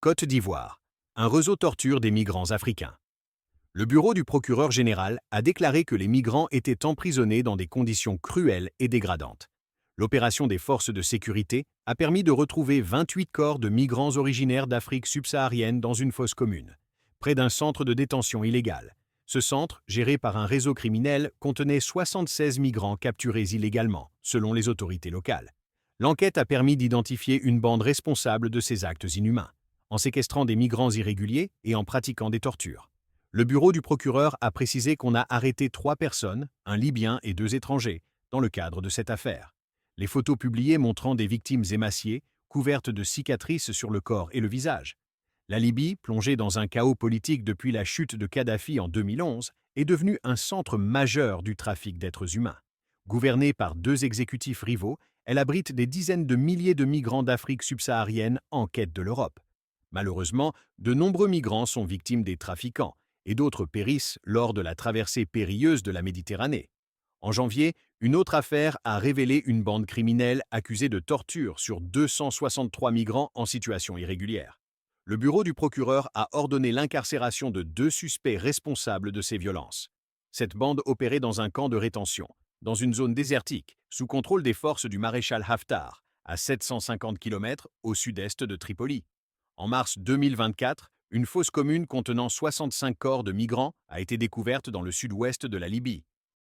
Côte d'Ivoire. Un réseau torture des migrants africains. Le bureau du procureur général a déclaré que les migrants étaient emprisonnés dans des conditions cruelles et dégradantes. L'opération des forces de sécurité a permis de retrouver 28 corps de migrants originaires d'Afrique subsaharienne dans une fosse commune, près d'un centre de détention illégal. Ce centre, géré par un réseau criminel, contenait 76 migrants capturés illégalement, selon les autorités locales. L'enquête a permis d'identifier une bande responsable de ces actes inhumains, en séquestrant des migrants irréguliers et en pratiquant des tortures. Le bureau du procureur a précisé qu'on a arrêté 3 personnes, un Libyen et 2 étrangers, dans le cadre de cette affaire. Les photos publiées montrant des victimes émaciées, couvertes de cicatrices sur le corps et le visage. La Libye, plongée dans un chaos politique depuis la chute de Kadhafi en 2011, est devenue un centre majeur du trafic d'êtres humains. Gouvernée par 2 exécutifs rivaux, elle abrite des dizaines de milliers de migrants d'Afrique subsaharienne en quête de l'Europe. Malheureusement, de nombreux migrants sont victimes des trafiquants, et d'autres périssent lors de la traversée périlleuse de la Méditerranée. En janvier, une autre affaire a révélé une bande criminelle accusée de torture sur 263 migrants en situation irrégulière. Le bureau du procureur a ordonné l'incarcération de 2 suspects responsables de ces violences. Cette bande opérait dans un camp de rétention, dans une zone désertique, sous contrôle des forces du maréchal Haftar, à 750 km au sud-est de Tripoli. En mars 2024, une fosse commune contenant 65 corps de migrants a été découverte dans le sud-ouest de la Libye.